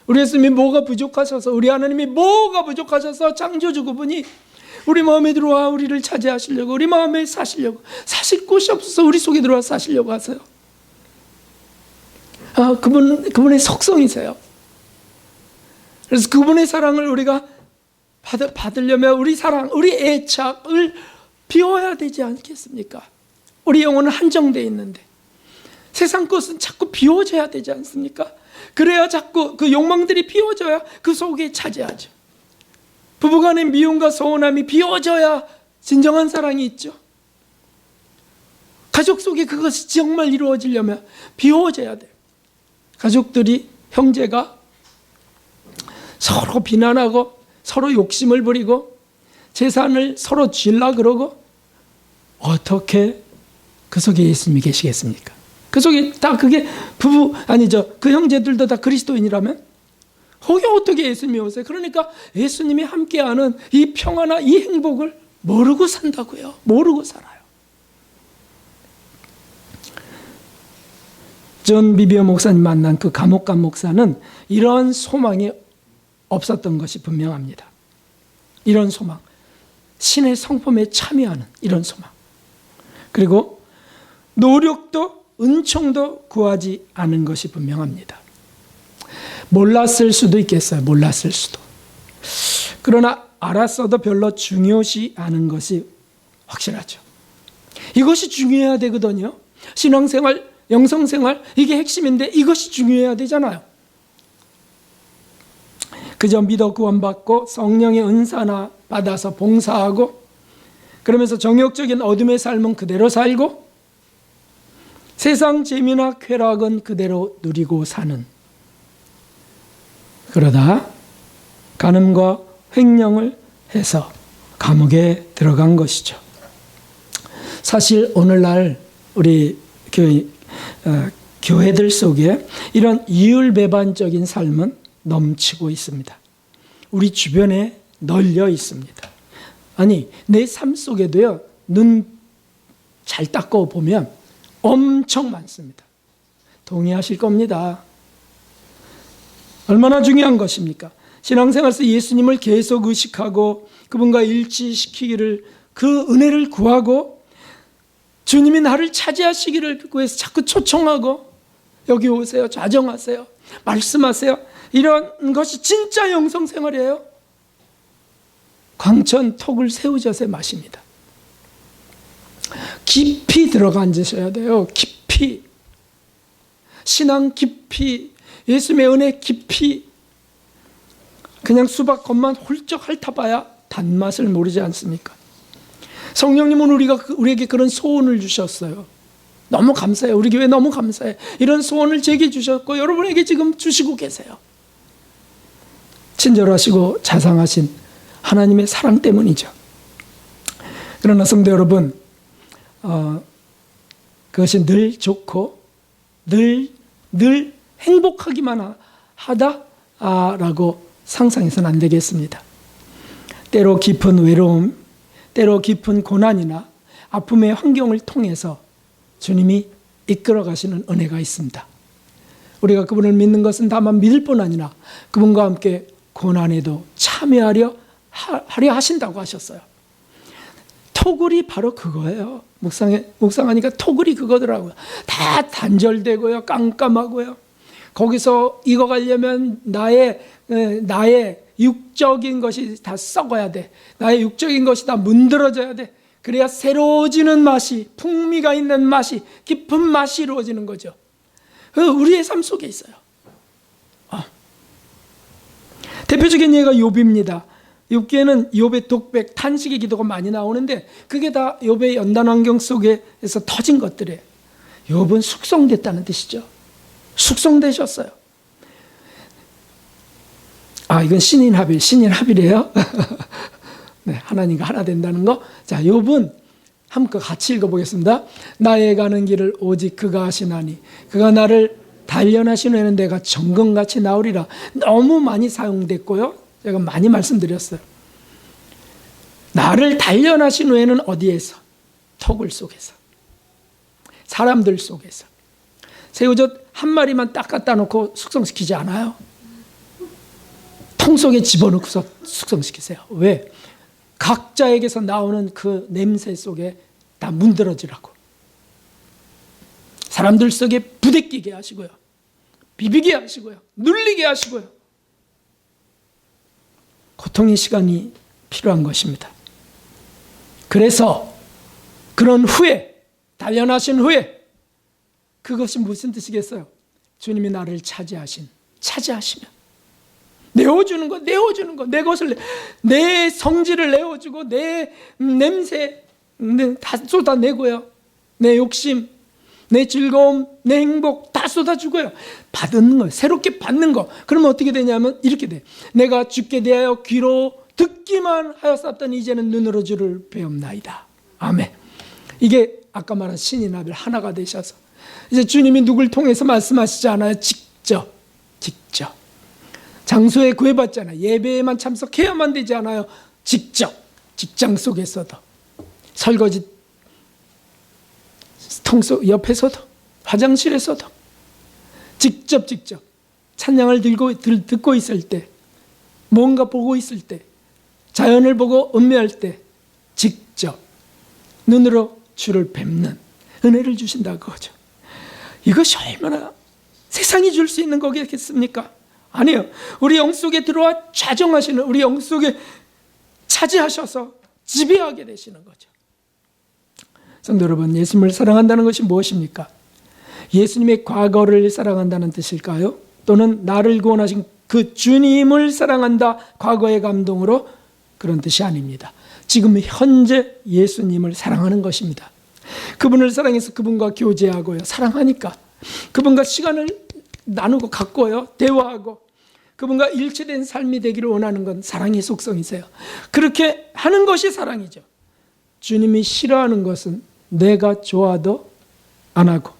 우리 예수님이 뭐가 부족하셔서, 우리 하나님이 뭐가 부족하셔서 창조주 그분이 우리 마음에 들어와 우리를 차지하시려고, 우리 마음에 사시려고, 사실 곳이 없어서 우리 속에 들어와 사시려고 하세요. 그분의 속성이세요. 그래서 그분의 사랑을 우리가 받으려면 우리 사랑, 우리 애착을 비워야 되지 않겠습니까? 우리 영혼은 한정되어 있는데 세상 것은 자꾸 비워져야 되지 않습니까? 그래야 자꾸 그 욕망들이 비워져야 그 속에 차지하죠. 부부간의 미움과 서운함이 비워져야 진정한 사랑이 있죠. 가족 속에 그것이 정말 이루어지려면 비워져야 돼요. 가족들이, 형제가 서로 비난하고 서로 욕심을 부리고 재산을 서로 쥘라 그러고 어떻게 그 속에 예수님이 계시겠습니까? 그 속에 다 그게 부부 아니죠. 그 형제들도 다 그리스도인이라면 거기 어떻게 예수님이 오세요? 그러니까 예수님이 함께하는 이 평화나 이 행복을 모르고 산다고요. 모르고 살아요. 존 비비어 목사님 만난 그 감옥간 목사는 이런 소망이 없었던 것이 분명합니다. 이런 소망, 신의 성품에 참여하는 이런 소망, 그리고 노력도 은총도 구하지 않은 것이 분명합니다. 몰랐을 수도 있겠어요. 몰랐을 수도. 그러나 알았어도 별로 중요시 않은 것이 확실하죠. 이것이 중요해야 되거든요. 신앙생활, 영성생활, 이게 핵심인데 이것이 중요해야 되잖아요. 그저 믿어 구원받고 성령의 은사나 받아서 봉사하고 그러면서 정욕적인 어둠의 삶은 그대로 살고 세상 재미나 쾌락은 그대로 누리고 사는, 그러다 간음과 횡령을 해서 감옥에 들어간 것이죠. 사실 오늘날 우리 교회들 속에 이런 이율배반적인 삶은 넘치고 있습니다. 우리 주변에 널려 있습니다. 아니, 내 삶 속에도요, 눈 잘 닦고 보면 엄청 많습니다. 동의하실 겁니다. 얼마나 중요한 것입니까? 신앙생활에서 예수님을 계속 의식하고 그분과 일치시키기를, 그 은혜를 구하고 주님이 나를 차지하시기를 구해서 자꾸 초청하고 여기 오세요, 좌정하세요, 말씀하세요. 이런 것이 진짜 영성생활이에요. 광천 톡을 새우젓의 맛입니다. 깊이 들어가 앉으셔야 돼요. 깊이. 신앙 깊이, 예수님의 은혜 깊이. 그냥 수박 겉만 훌쩍 핥아봐야 단맛을 모르지 않습니까? 성령님은 우리에게 그런 소원을 주셨어요. 너무 감사해요. 우리 교회 너무 감사해요. 이런 소원을 제게 주셨고 여러분에게 지금 주시고 계세요. 친절하시고 자상하신 하나님의 사랑 때문이죠. 그러나 성도 여러분, 그것이 늘 좋고 늘 행복하기만 하다라고 상상해서는 안 되겠습니다. 때로 깊은 외로움, 때로 깊은 고난이나 아픔의 환경을 통해서 주님이 이끌어 가시는 은혜가 있습니다. 우리가 그분을 믿는 것은 다만 믿을 뿐 아니라 그분과 함께 고난에도 참여하려 하신다고 하셨어요. 토굴이 바로 그거예요. 묵상하니까 토굴이 그거더라고요. 다 단절되고요, 깜깜하고요. 거기서 익어가려면 나의 육적인 것이 다 썩어야 돼. 나의 육적인 것이 다 문드러져야 돼. 그래야 새로워지는 맛이, 풍미가 있는 맛이, 깊은 맛이 이루어지는 거죠. 우리의 삶 속에 있어요. 대표적인 예가 욥입니다. 욥기에는 욥의 독백, 탄식의 기도가 많이 나오는데 그게 다 욥의 연단 환경 속에서 터진 것들이에요. 욥은 숙성됐다는 뜻이죠. 숙성되셨어요. 이건 신인합이래요. 네, 하나님과 하나 된다는 거. 자, 욥은 한번 같이 읽어보겠습니다. 나의 가는 길을 오직 그가 하시나니 그가 나를 단련하신 후에는 내가 정금같이 나오리라. 너무 많이 사용됐고요. 제가 많이 말씀드렸어요. 나를 단련하신 후에는 어디에서? 토굴 속에서, 사람들 속에서. 새우젓 한 마리만 딱 갖다 놓고 숙성시키지 않아요. 통 속에 집어넣고서 숙성시키세요. 왜? 각자에게서 나오는 그 냄새 속에 다 문드러지라고. 사람들 속에 부대끼게 하시고요, 비비게 하시고요, 눌리게 하시고요. 고통의 시간이 필요한 것입니다. 그래서 그런 후에, 단련하신 후에, 그것이 무슨 뜻이겠어요? 주님이 나를 차지하시면 내어주는 거, 내 것을, 내 성질을 내어주고 내 냄새 다 쏟아내고요. 내 욕심, 내 즐거움, 내 행복 다 쏟아주고요. 받는 거, 새롭게 받는 거. 그러면 어떻게 되냐면 이렇게 돼. 내가 주께 대하여 귀로 듣기만 하였었더니 이제는 눈으로 주를 배움나이다. 아멘. 이게 아까 말한 신이 나를 하나가 되셔서 이제 주님이 누굴 통해서 말씀하시지 않아요. 직접. 장소에 구애받잖아요. 예배에만 참석해야만 되지 않아요. 직접. 직장 속에서도, 설거지 통속 옆에서도, 화장실에서도 직접 찬양을 듣고 있을 때, 뭔가 보고 있을 때, 자연을 보고 음미할 때 직접 눈으로 주를 뵙는 은혜를 주신다는 거죠. 이것이 얼마나 세상이 줄 수 있는 거겠습니까? 아니요. 우리 영속에 들어와 좌정하시는, 우리 영속에 차지하셔서 지배하게 되시는 거죠. 성도 여러분, 예수님을 사랑한다는 것이 무엇입니까? 예수님의 과거를 사랑한다는 뜻일까요? 또는 나를 구원하신 그 주님을 사랑한다, 과거의 감동으로? 그런 뜻이 아닙니다. 지금 현재 예수님을 사랑하는 것입니다. 그분을 사랑해서 그분과 교제하고요, 사랑하니까 그분과 시간을 나누고 갖고요, 대화하고 그분과 일치된 삶이 되기를 원하는 건 사랑의 속성이세요. 그렇게 하는 것이 사랑이죠. 주님이 싫어하는 것은 내가 좋아도 안 하고,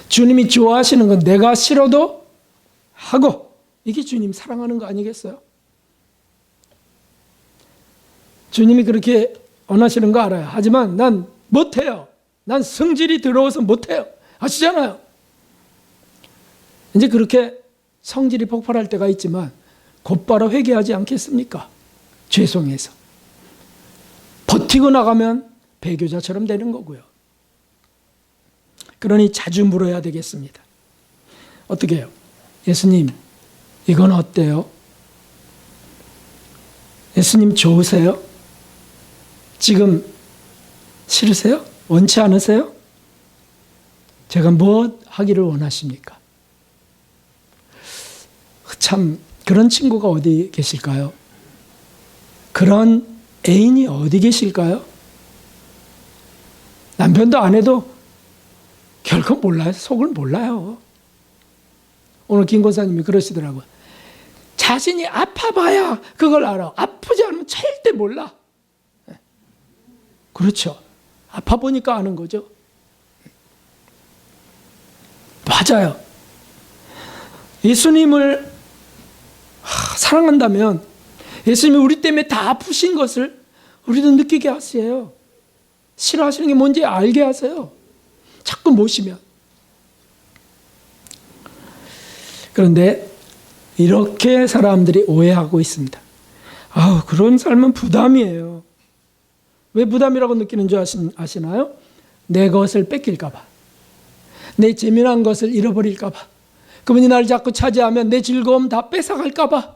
주님이 좋아하시는 건 내가 싫어도 하고, 이게 주님 사랑하는 거 아니겠어요? 주님이 그렇게 원하시는 거 알아요. 하지만 난 못해요. 난 성질이 더러워서 못해요. 아시잖아요. 이제 그렇게 성질이 폭발할 때가 있지만 곧바로 회개하지 않겠습니까? 죄송해서. 버티고 나가면 배교자처럼 되는 거고요. 그러니 자주 물어야 되겠습니다. 어떻게 해요? 예수님, 이건 어때요? 예수님 좋으세요? 지금 싫으세요? 원치 않으세요? 제가 뭐 하기를 원하십니까? 참, 그런 친구가 어디 계실까요? 그런 애인이 어디 계실까요? 남편도 아내도 결코 몰라요. 속을 몰라요. 오늘 김 권사님이 그러시더라고요. 자신이 아파봐야 그걸 알아. 아프지 않으면 절대 몰라. 그렇죠. 아파 보니까 아는 거죠. 맞아요. 예수님을 사랑한다면 예수님이 우리 때문에 다 아프신 것을 우리도 느끼게 하세요. 싫어하시는 게 뭔지 알게 하세요. 자꾸 모시면. 그런데 이렇게 사람들이 오해하고 있습니다. 그런 삶은 부담이에요. 왜 부담이라고 느끼는 줄 아시나요? 내 것을 뺏길까 봐. 내 재미난 것을 잃어버릴까 봐. 그분이 나를 자꾸 차지하면 내 즐거움 다 뺏어갈까 봐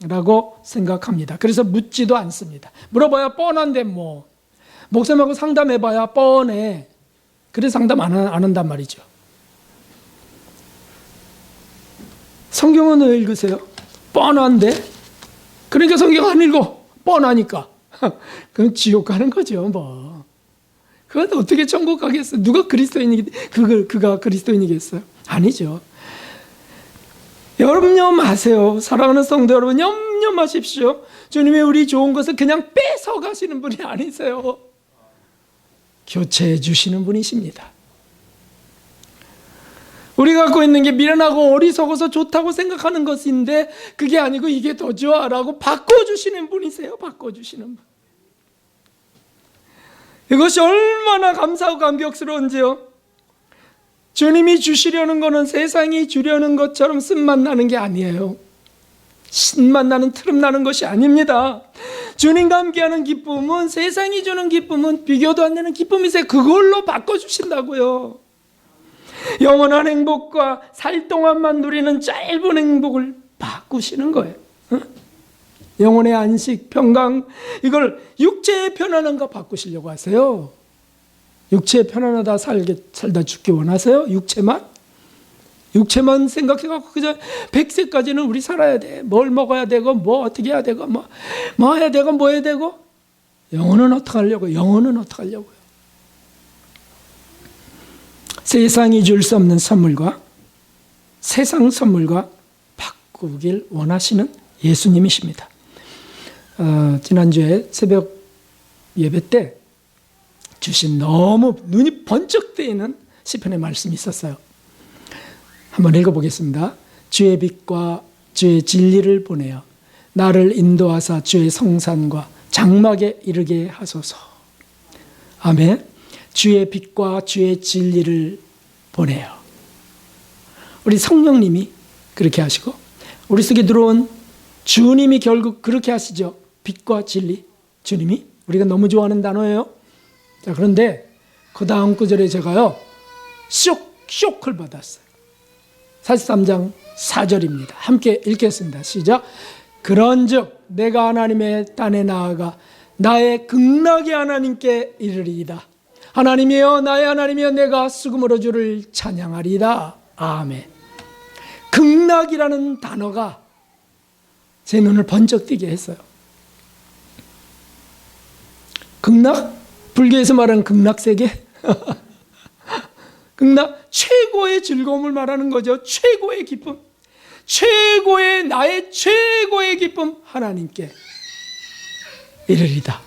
라고 생각합니다. 그래서 묻지도 않습니다. 물어봐야 뻔한데 뭐. 목사님하고 상담해봐야 뻔해. 그래서 상담 안 한단 말이죠. 성경은 왜 읽으세요? 뻔한데? 그러니까 성경 안 읽어. 뻔하니까. 그럼 지옥 가는 거죠, 뭐. 그건 어떻게 천국 가겠어요? 누가 그가 그리스도인이겠어요? 아니죠. 염려 마세요. 사랑하는 성도 여러분, 염려 마십시오. 주님이 우리 좋은 것을 그냥 뺏어 가시는 분이 아니세요. 교체해 주시는 분이십니다. 우리가 갖고 있는 게 미련하고 어리석어서 좋다고 생각하는 것인데 그게 아니고 이게 더 좋아라고 바꿔주시는 분이세요. 바꿔주시는 분. 이것이 얼마나 감사하고 감격스러운지요. 주님이 주시려는 것은 세상이 주려는 것처럼 쓴맛 나는 게 아니에요. 신맛 나는 트름 나는 것이 아닙니다. 주님과 함께하는 기쁨은, 세상이 주는 기쁨은 비교도 안 되는 기쁨이세요. 그걸로 바꿔주신다고요. 영원한 행복과 살 동안만 누리는 짧은 행복을 바꾸시는 거예요. 영혼의 안식, 평강, 이걸 육체의 편안함과 바꾸시려고 하세요. 육체의 편안하다 살다 죽기 원하세요? 육체만 생각해갖고 그저 100세까지는 우리 살아야 돼. 뭘 먹어야 되고, 뭐 어떻게 해야 되고, 뭐 해야 되고, 뭐 해야 되고. 영혼은 어떻게 하려고요? 영혼은 어떻게 하려고요? 세상이 줄 수 없는 선물과 세상 선물과 바꾸길 원하시는 예수님이십니다. 지난주에 새벽 예배 때 주신 너무 눈이 번쩍 뜨이는 시편의 말씀이 있었어요. 한번 읽어보겠습니다. 주의 빛과 주의 진리를 보내어 나를 인도하사 주의 성산과 장막에 이르게 하소서. 아멘. 주의 빛과 주의 진리를 보내요. 우리 성령님이 그렇게 하시고 우리 속에 들어온 주님이 결국 그렇게 하시죠. 빛과 진리. 주님이 우리가 너무 좋아하는 단어예요. 자, 그런데 그 다음 구절에 제가요 쇼크를 받았어요. 43장 4절입니다. 함께 읽겠습니다. 시작. 그런즉 내가 하나님의 딴에 나아가 나의 극락의 하나님께 이르리이다. 하나님이여 나의 하나님이여 내가 수금으로 주를 찬양하리이다. 아멘. 극락이라는 단어가 제 눈을 번쩍 뜨게 했어요. 극락? 불교에서 말하는 극락세계? 극락, 최고의 즐거움을 말하는 거죠. 최고의 기쁨. 최고의, 나의 최고의 기쁨, 하나님께 이르리다.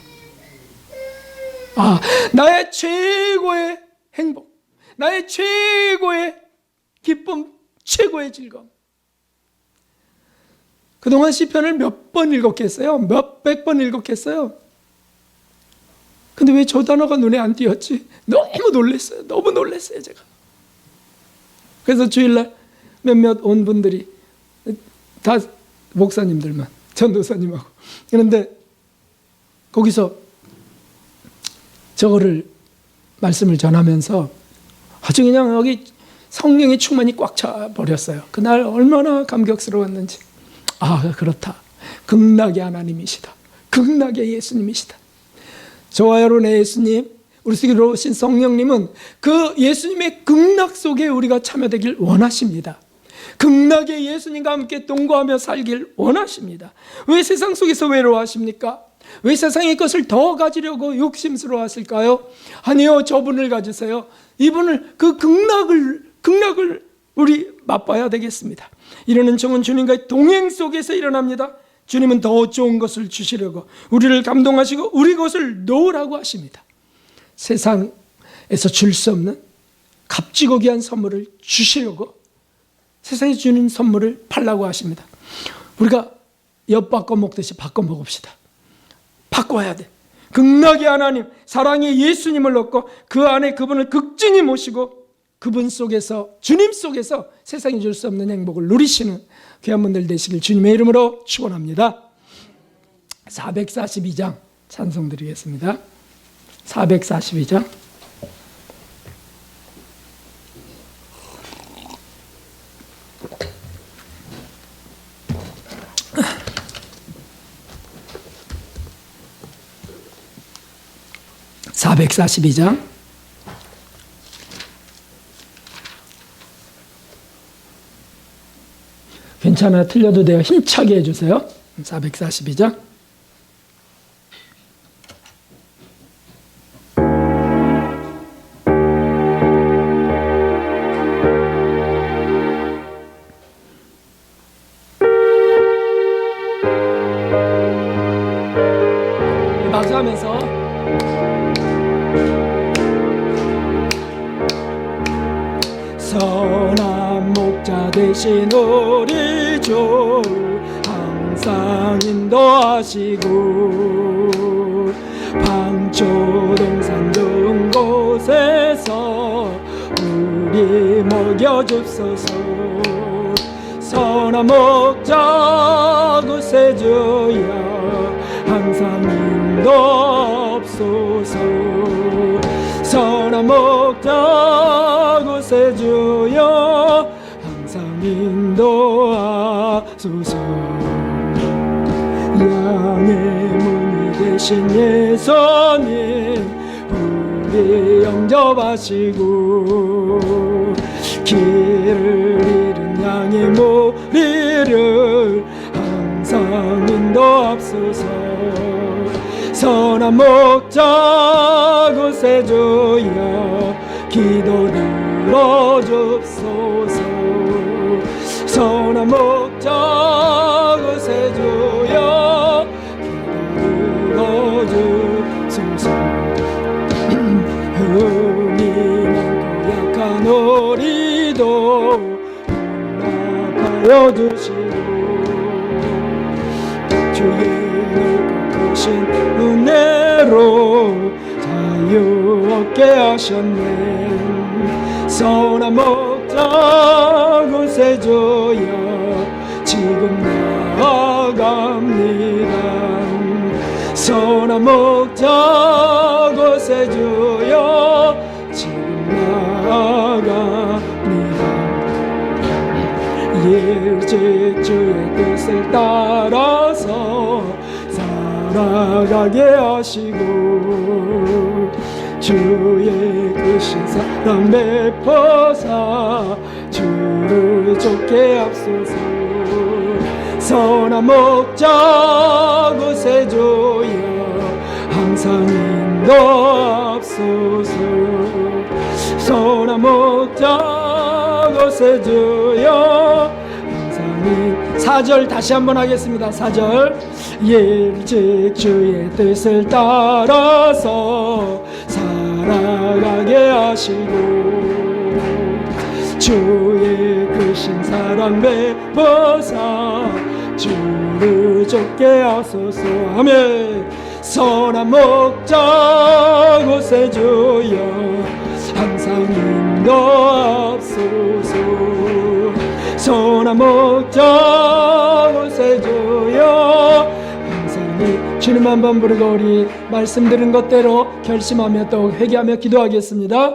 나의 최고의 행복, 나의 최고의 기쁨, 최고의 즐거움. 그동안 시편을 몇 번 읽었겠어요? 몇백 번 읽었겠어요? 근데 왜 저 단어가 눈에 안 띄었지? 너무 놀랐어요. 너무 놀랐어요, 제가. 그래서 주일날 몇몇 온 분들이 다 목사님들만, 전도사님하고. 그런데 거기서 저거를 말씀을 전하면서 아주 그냥 여기 성령의 충만이 꽉 차 버렸어요. 그날 얼마나 감격스러웠는지. 그렇다. 극락의 하나님이시다. 극락의 예수님이시다. 저와 여러분의 예수님, 우리 속에 들어오신 성령님은 그 예수님의 극락 속에 우리가 참여되길 원하십니다. 극락의 예수님과 함께 동거하며 살길 원하십니다. 왜 세상 속에서 외로워하십니까? 왜 세상의 것을 더 가지려고 욕심스러워 하실까요? 아니요, 저분을 가지세요. 이분을, 그 극락을 우리 맛봐야 되겠습니다. 이러는 정은 주님과의 동행 속에서 일어납니다. 주님은 더 좋은 것을 주시려고 우리를 감동하시고 우리 것을 놓으라고 하십니다. 세상에서 줄 수 없는 값지고 귀한 선물을 주시려고 세상에 주는 선물을 팔라고 하십니다. 우리가 엿 바꿔 먹듯이 바꿔 먹읍시다. 바꿔야 돼. 극락의 하나님, 사랑의 예수님을 얻고 그 안에 그분을 극진히 모시고 그분 속에서, 주님 속에서 세상이 줄 수 없는 행복을 누리시는 귀한 분들 되시길 주님의 이름으로 축원합니다. 442장 찬송 드리겠습니다. 442장. 괜찮아요. 틀려도 돼요. 힘차게 해주세요. 442장. 박수 하면서 선한 목자 되신 우리 주 항상 인도하시고 방초동산 좋은 곳에서 우리 먹여줍소서. 선한 목자 구세주여 항상 인도옵소서. 선한 목자 구세주여 항상 인도하소서. 양의 문이 되신 예수님 우리 영접하시고 길을 잃은 양의 무리를 항상 인도하소서. 선한 목자 구세주여 기도 들어줍소서. 선한 목자 구세주여 들어줍소서. 흠이 많고 약한 우리도 용납하여 주시고 주의 넓고 크신 은혜로 자유 얻게 하셨네. 선한 목자 구세주여 지금 나아갑니다. 선한 목자 구세주여 지금 나아갑니다. 일찍 주의 뜻을 따라서 살아가게 하시고 주의 크신 사랑 베푸사 주를 쫓게 앞서서. 선한 목자 구세주여 항상 인도하옵소서. 선한 목자 구세주여 항상 4절 다시 한번 하겠습니다. 4절 일찍 주의 뜻을 따라서 살아가게 하시고 주의 크신 사랑 베푸사 주를 쫓게 하소서. 아멘. 선한 목자 구세주여 항상 인도하옵소서. 선한 목자 구세주여 항상 주님 한번 부르고 우리 말씀 들은 것대로 결심하며 또 회개하며 기도하겠습니다.